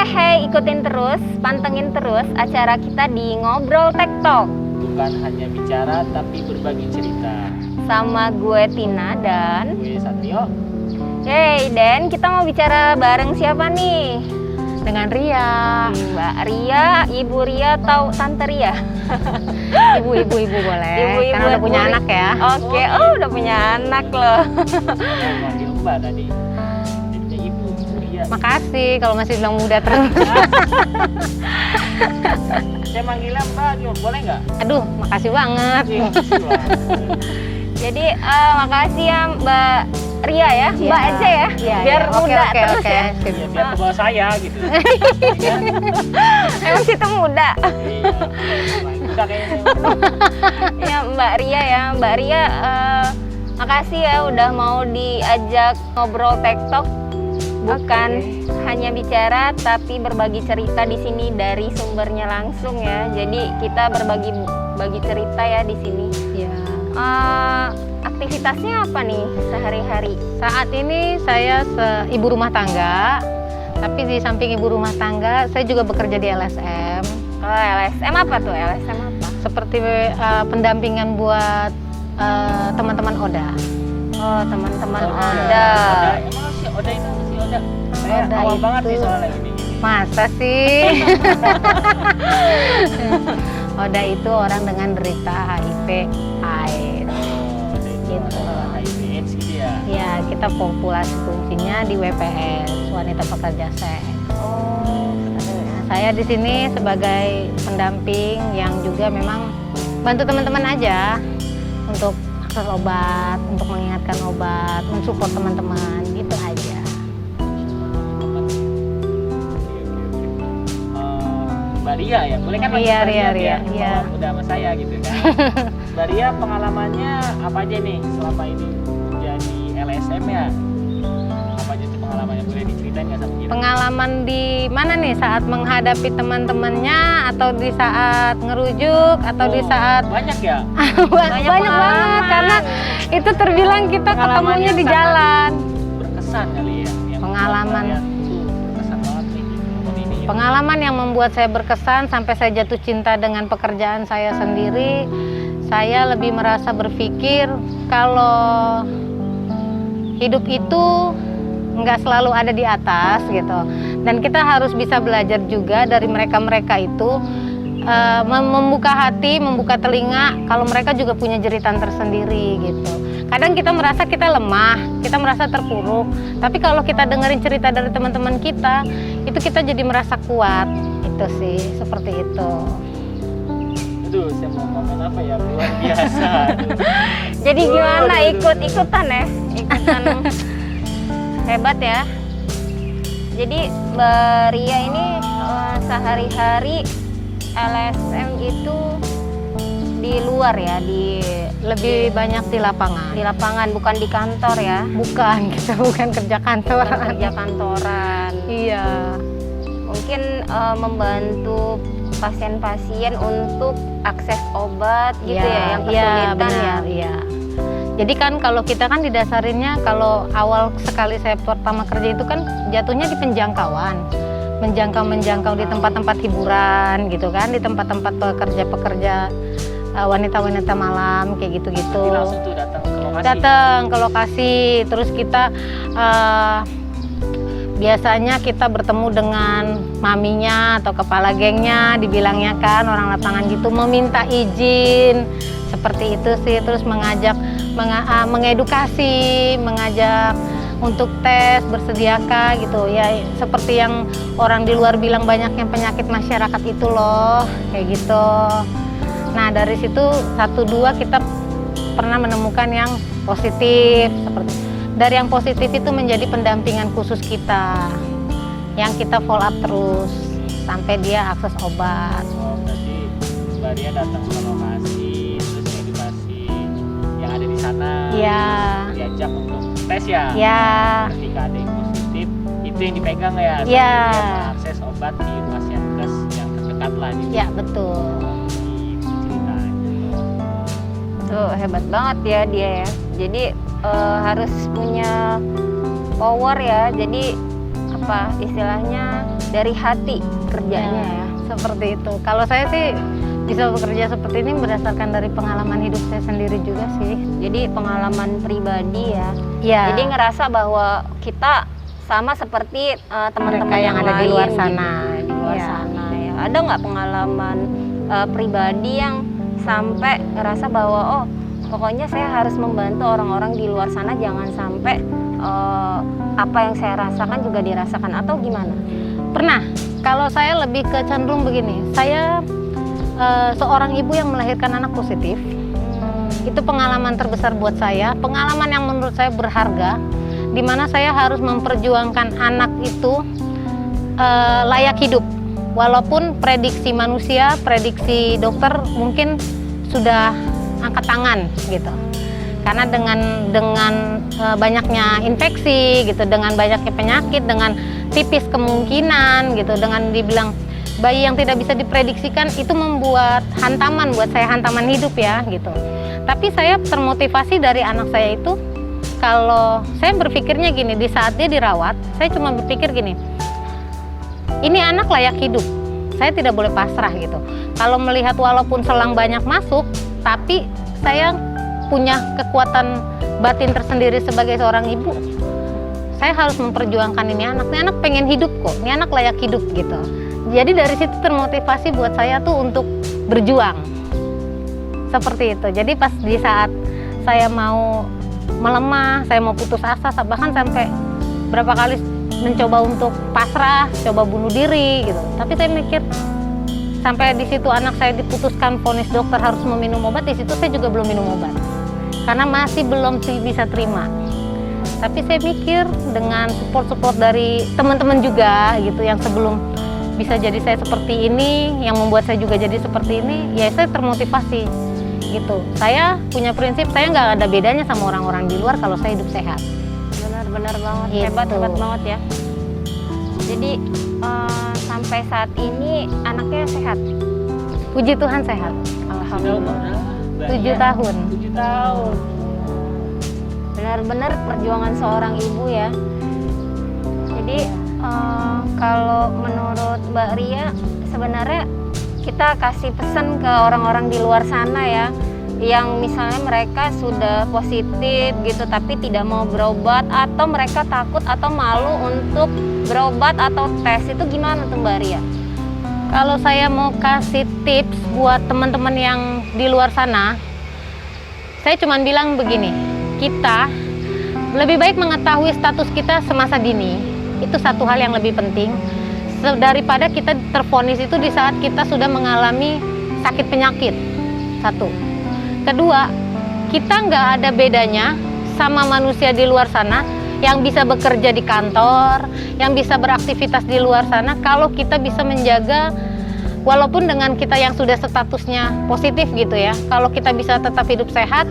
Hehe, ikutin terus, pantengin terus acara kita di Ngobrol Tektok. Bukan hanya bicara tapi berbagi cerita. Sama gue Tina dan Gue Satrio. hey Den, kita mau bicara bareng siapa nih? Dengan Ria. Mbak Ria, Ibu Ria atau Tante Ria? Ibu-ibu boleh. Ibu-ibu Karena udah punya boleh. anak ya. Oke, udah punya anak loh. Yang manggil Mbak tadi. Jadinya Ibu Ria. Makasih kalau masih bilang muda terus. Saya manggilnya Mbak, boleh nggak? Aduh, makasih banget. Jadi makasih ya Mbak Ria ya, Iya. Mbak aja ya, Iya, biar iya. muda Oke, terus oke. ya. Sip. Ya, biar ke bawah saya gitu. Emang kita muda. Iya, udah kayaknya. Ya Mbak Ria ya, Mbak Ria makasih ya udah mau diajak ngobrol tektok. Bukan hanya bicara tapi berbagi cerita di sini dari sumbernya langsung ya. Jadi kita berbagi cerita ya di sini. Iya. Aktivitasnya apa nih sehari-hari? Saat ini saya ibu rumah tangga. Tapi di samping ibu rumah tangga, saya juga bekerja di LSM. Oh, LSM apa tuh? LSM apa? Seperti pendampingan buat teman-teman Oda. Oh, teman-teman Oda. Oda. Emang si Oda itu si Oda. Saya Oda awal banget nih itu. soalnya gini. Masa sih? Oda itu orang dengan derita HIV AIDS. Gitu. HIV/AIDS gitu ya. Ya, kita populasi kuncinya di WPS, wanita pekerja seks. Oh, Nah, saya di sini sebagai pendamping yang juga memang bantu teman-teman aja untuk akses obat, untuk mengingatkan obat, mensupport teman-teman, gitu aja. Mbak Ria ya, boleh kan? Ria, manggil Mbak Ria, ya? iya. Oh, udah sama saya gitu kan. Mbak Ria pengalamannya apa aja nih selama ini jadi LSM ya? Apa aja tuh pengalamannya, boleh diceritain nggak sama kita? Pengalaman di mana nih saat menghadapi teman-temannya atau di saat ngerujuk atau di Oh, saat banyak ya? banyak banget karena itu terbilang kita Pengalaman ketemunya yang di sangat jalan. Berkesan kali ya? Yang Pengalaman. membuat kalian tuh berkesan banget nih di momen ini ya? Pengalaman yang membuat saya berkesan sampai saya jatuh cinta dengan pekerjaan saya sendiri. Saya lebih merasa berpikir kalau hidup itu nggak selalu ada di atas gitu. Dan kita harus bisa belajar juga dari mereka-mereka itu membuka hati, membuka telinga kalau mereka juga punya jeritan tersendiri gitu. Kadang kita merasa kita lemah, kita merasa terpuruk. Tapi kalau kita dengerin cerita dari teman-teman kita, itu kita jadi merasa kuat. Itu sih, seperti itu. Aduh, saya mau ngomong apa ya, luar biasa. jadi gimana ikut-ikutan ya? Ikutan hebat ya. Jadi Mbak Ria ini sehari-hari LSM itu di luar ya, Lebih banyak di lapangan. di lapangan bukan di kantor ya. Bukan, kita bukan kerja kantor. Bukan kerja kantoran. Iya. Mungkin membantu pasien-pasien untuk akses obat gitu ya, yang kesulitan benar, ya. iya. Jadi kan kalau kita kan didasarinnya kalau awal sekali saya pertama kerja itu kan jatuhnya di penjangkauan. Menjangkau di tempat-tempat hiburan gitu kan, di tempat-tempat pekerja-pekerja wanita-wanita malam kayak gitu-gitu. Jadi langsung tuh datang ke lokasi. Datang ke lokasi, terus kita biasanya kita bertemu dengan maminya atau kepala gengnya, dibilangnya kan orang lapangan gitu, meminta izin seperti itu sih, terus mengedukasi, mengajak untuk tes, bersediakah gitu ya, seperti yang orang di luar bilang banyaknya penyakit masyarakat itu loh, kayak gitu. Nah dari situ 1-2 kita pernah menemukan yang positif, seperti dari yang positif itu menjadi pendampingan khusus kita, yang kita follow up terus sampai dia akses obat. Oh, berarti Mbak Ria datang ke lokasi, terus edukasi yang ada di sana. Iya. Diajak untuk tes ya. Ya, Ketika ada yang positif, itu yang dipegang ya. sampai Iya. dia mengakses obat di puskesmas yang terdekat lah gitu. ya betul. Ceritanya. Tuh hebat banget ya dia ya. Jadi harus punya power ya. Jadi apa apa istilahnya dari hati kerjanya ya. Seperti itu. Kalau saya sih bisa bekerja seperti ini berdasarkan dari pengalaman hidup saya sendiri juga sih. Jadi pengalaman pribadi ya. Ya. Jadi ngerasa bahwa kita sama seperti teman-teman Mereka yang ada di lain luar gitu, sana. di luar Iya. sana ya. Ada nggak pengalaman pribadi yang sampai ngerasa bahwa oh pokoknya saya harus membantu orang-orang di luar sana, jangan sampai apa yang saya rasakan juga dirasakan, atau gimana? Pernah. Kalau saya lebih ke cenderung begini. Saya seorang ibu yang melahirkan anak positif. Itu pengalaman terbesar buat saya, pengalaman yang menurut saya berharga, di mana saya harus memperjuangkan anak itu layak hidup. Walaupun prediksi manusia, prediksi dokter mungkin sudah angkat tangan gitu. Karena dengan banyaknya infeksi gitu, dengan banyaknya penyakit, dengan tipis kemungkinan gitu, dengan dibilang bayi yang tidak bisa diprediksikan, itu membuat hantaman buat saya, hantaman hidup ya gitu. Tapi saya termotivasi dari anak saya itu, kalau saya berpikirnya gini, di saat dia dirawat, saya cuma berpikir gini, ini anak layak hidup, saya tidak boleh pasrah gitu. Kalau melihat walaupun selang banyak masuk, tapi saya punya kekuatan batin tersendiri sebagai seorang ibu. Saya harus memperjuangkan ini anak pengen hidup kok, ini anak layak hidup gitu. Jadi dari situ termotivasi buat saya tuh untuk berjuang. Seperti itu. Jadi pas di saat saya mau melemah, saya mau putus asa, bahkan sampai berapa kali mencoba untuk pasrah, coba bunuh diri gitu. Tapi saya mikir, sampai di situ anak saya diputuskan vonis dokter harus meminum obat, di situ saya juga belum minum obat. Karena masih belum bisa terima. Tapi saya mikir dengan support dari teman-teman juga gitu, yang sebelum bisa jadi saya seperti ini, yang membuat saya juga jadi seperti ini, ya saya termotivasi gitu. Saya punya prinsip, saya nggak ada bedanya sama orang-orang di luar kalau saya hidup sehat. Benar-benar banget, Gitu. hebat banget ya. Jadi sampai saat ini anaknya sehat. Puji Tuhan sehat. Alhamdulillah. 7 tahun. 7 tahun. Benar-benar perjuangan seorang ibu ya. Jadi kalau menurut Mbak Ria, sebenarnya kita kasih pesan ke orang-orang di luar sana ya, yang misalnya mereka sudah positif gitu tapi tidak mau berobat, atau mereka takut atau malu untuk berobat atau tes, itu gimana tuh Mbak Ria? Kalau saya mau kasih tips buat teman-teman yang di luar sana, saya cuma bilang begini, kita lebih baik mengetahui status kita semasa dini. Itu satu hal yang lebih penting daripada kita tervonis itu di saat kita sudah mengalami sakit penyakit. Satu. Kedua, kita nggak ada bedanya sama manusia di luar sana yang bisa bekerja di kantor, yang bisa beraktivitas di luar sana, kalau kita bisa menjaga, walaupun dengan kita yang sudah statusnya positif gitu ya, kalau kita bisa tetap hidup sehat,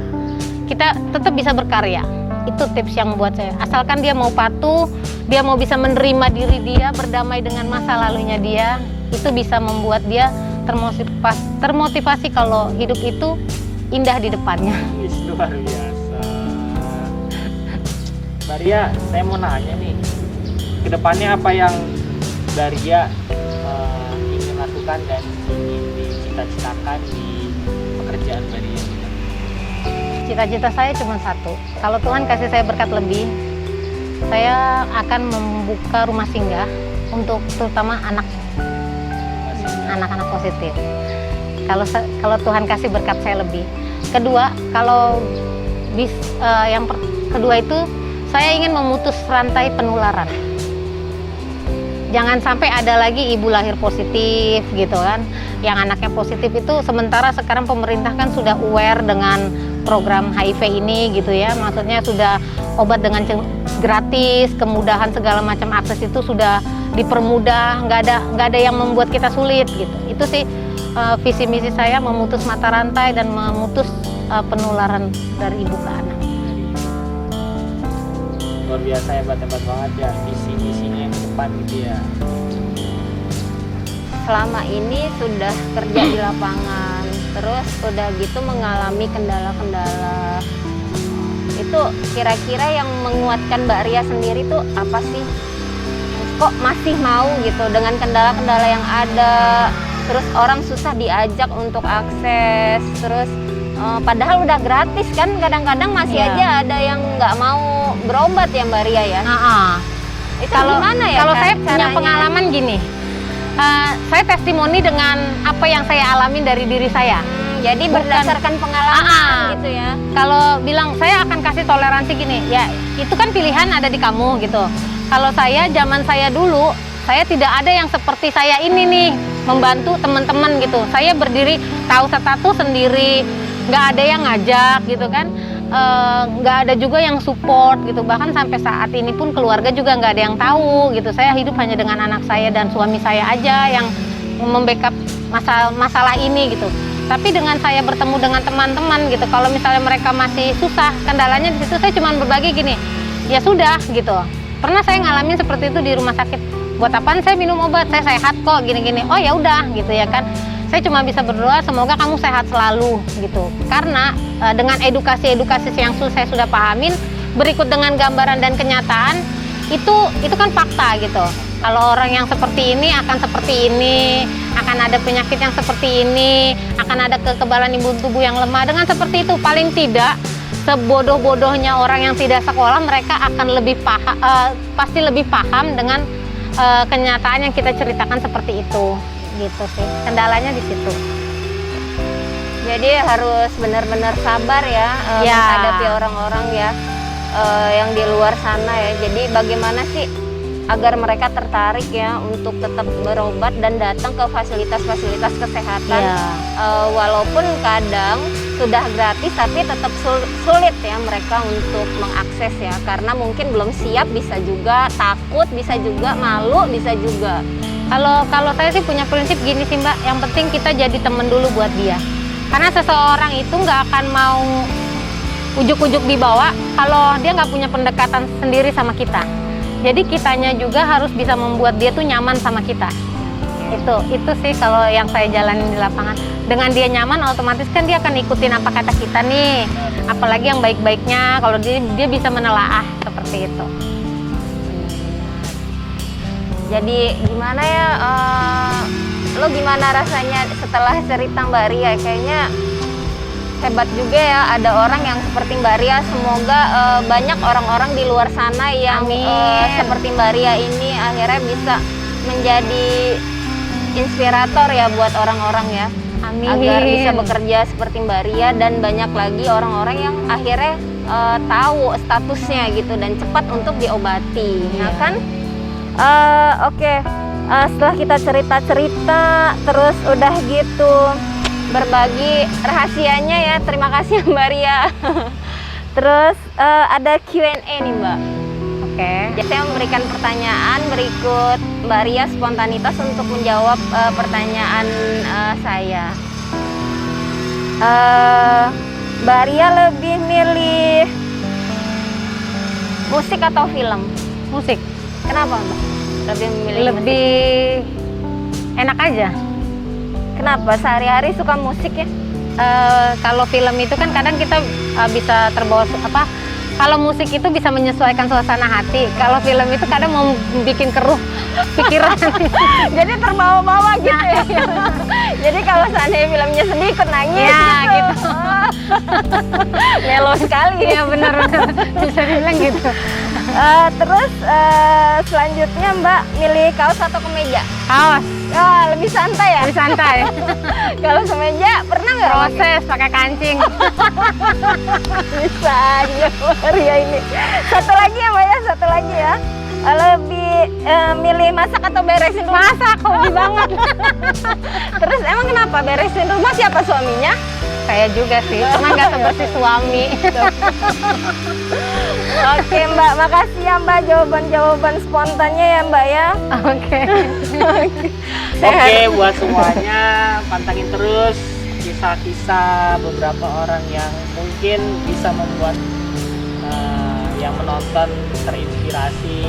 kita tetap bisa berkarya. Itu tips yang buat saya. Asalkan dia mau patuh, dia mau bisa menerima diri dia, berdamai dengan masa lalunya dia, itu bisa membuat dia termotivasi kalau hidup itu indah di depannya. Luar biasa. Mbak Ria, saya mau nanya nih, kedepannya apa yang Mbak Ria ingin lakukan dan ingin dicita-citakan di pekerjaan Mbak Ria? Cita-cita saya cuma satu, kalau Tuhan kasih saya berkat lebih, saya akan membuka rumah singgah untuk terutama anak-anak positif. Kalau Tuhan kasih berkat saya lebih. Kedua, kedua itu saya ingin memutus rantai penularan. Jangan sampai ada lagi ibu lahir positif gitu kan, yang anaknya positif itu, sementara sekarang pemerintah kan sudah aware dengan program HIV ini gitu ya, maksudnya sudah obat dengan gratis, kemudahan segala macam akses itu sudah dipermudah, nggak ada yang membuat kita sulit gitu. Itu sih visi misi saya, memutus mata rantai dan memutus penularan dari ibu ke anak. Luar biasa, hebat banget ya visi-misinya yang ke depan gitu ya. Selama ini sudah kerja di lapangan, terus udah gitu mengalami kendala-kendala. Itu kira-kira yang menguatkan Mbak Ria sendiri tuh apa sih? kok masih mau gitu dengan kendala-kendala yang ada, terus orang susah diajak untuk akses, terus padahal udah gratis kan, kadang-kadang masih Iya. aja ada yang nggak mau berobat ya Mbak Ria ya. Itu gimana ya? Kalau Kak, saya punya caranya? pengalaman gini, saya testimoni dengan apa yang saya alami dari diri saya. Jadi Bukan- berdasarkan pengalaman gitu ya. Kalau bilang saya akan kasih toleransi gini, ya itu kan pilihan ada di kamu gitu. Kalau saya zaman saya dulu, saya tidak ada yang seperti saya ini nih, membantu teman-teman gitu. Saya berdiri tahu status sendiri, nggak ada yang ngajak gitu kan. Nggak ada juga yang support gitu. Bahkan sampai saat ini pun keluarga juga nggak ada yang tahu gitu. Saya hidup hanya dengan anak saya dan suami saya aja yang membackup masalah ini gitu. Tapi dengan saya bertemu dengan teman-teman gitu, kalau misalnya mereka masih susah, kendalanya di situ, saya cuma berbagi gini, ya sudah gitu. Pernah saya ngalamin seperti itu di rumah sakit. Buat apaan saya minum obat? Saya sehat kok, gini-gini. Oh ya udah gitu ya kan. Saya cuma bisa berdoa semoga kamu sehat selalu gitu. Karena dengan edukasi-edukasi yang saya sudah pahamin, berikut dengan gambaran dan kenyataan, itu kan fakta gitu. Kalau orang yang seperti ini akan seperti ini, akan ada penyakit yang seperti ini, akan ada kekebalan imun tubuh yang lemah. Dengan seperti itu paling tidak sebodoh-bodohnya orang yang tidak sekolah, mereka akan lebih pasti lebih paham dengan kenyataan yang kita ceritakan seperti itu. Gitu sih. Kendalanya di situ. Jadi harus benar-benar sabar ya, Ya. menghadapi orang-orang ya yang di luar sana ya. Jadi bagaimana sih agar mereka tertarik ya untuk tetap berobat dan datang ke fasilitas-fasilitas kesehatan, Ya. walaupun kadang sudah gratis tapi tetap sulit ya mereka untuk mengakses ya, karena mungkin belum siap, bisa juga takut, bisa juga malu, bisa juga. Kalau saya sih punya prinsip gini sih Mbak, yang penting kita jadi temen dulu buat dia. Karena seseorang itu nggak akan mau ujuk-ujuk dibawa kalau dia nggak punya pendekatan sendiri sama kita. Jadi kitanya juga harus bisa membuat dia tuh nyaman sama kita. Itu sih kalau yang saya jalanin di lapangan. Dengan dia nyaman, otomatis kan dia akan ikutin apa kata kita nih. Apalagi yang baik-baiknya, kalau dia bisa menelaah seperti itu. Jadi gimana ya, lo gimana rasanya setelah cerita Mbak Ria? Kayaknya hebat juga ya, ada orang yang seperti Mbak Ria. Semoga banyak orang-orang di luar sana yang seperti Mbak Ria ini akhirnya bisa menjadi inspirator ya buat orang-orang ya. Amin. Agar bisa bekerja seperti Mbak Ria dan banyak lagi orang-orang yang akhirnya tahu statusnya gitu dan cepat untuk diobati, ya kan? Oke. Setelah kita cerita-cerita terus udah gitu berbagi rahasianya ya, terima kasih Mbak Ria. Terus ada Q&A nih Mbak. Oke. Jadi saya memberikan pertanyaan, berikut Mbak Ria spontanitas untuk menjawab pertanyaan saya. Mbak Ria lebih milih musik atau film? Musik. Kenapa Mbak? Lebih memilih musik? Lebih enak aja. Kenapa? Sehari-hari suka musik ya? Kalau film itu kan kadang kita bisa terbawa kalau musik itu bisa menyesuaikan suasana hati. Kalau film itu kadang mau bikin keruh pikiran. Jadi terbawa-bawa gitu ya. Jadi kalau seandainya filmnya sedih ikut nangis Ya, gitu. Melo sekali. Iya benar-benar bisa dibilang gitu. Terus selanjutnya Mbak milih kaos atau kemeja? Kaos, Lebih santai ya? lebih santai. Kalau kemeja pernah nggak pakai? Proses pakai kancing. Bisa aja Maria ini. Satu lagi ya Mbak ya, satu lagi ya. Lebih milih masak atau beresin rumah? Masak, hobi banget. Terus emang kenapa beresin rumah, siapa suaminya? Saya juga sih, cuma nggak sebersih suami. Oke Mbak, makasih ya Mbak jawaban-jawaban spontannya ya Mbak ya. Oke. Oke, buat semuanya pantangin terus kisah-kisah beberapa orang yang mungkin bisa membuat yang menonton terinspirasi.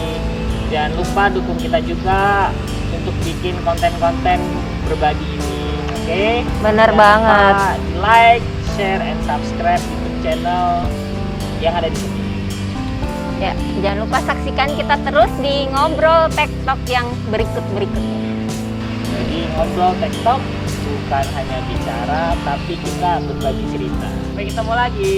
Jangan lupa dukung kita juga untuk bikin konten-konten berbagi ini. Oke? Bener Jangan banget. lupa di like, share, and subscribe YouTube channel yang ada di sini. Ya, jangan lupa saksikan kita terus di Ngobrol TikTok yang berikut-berikutnya. Jadi ngobrol TikTok bukan hanya bicara, tapi kita berbagi cerita. Sampai ketemu lagi.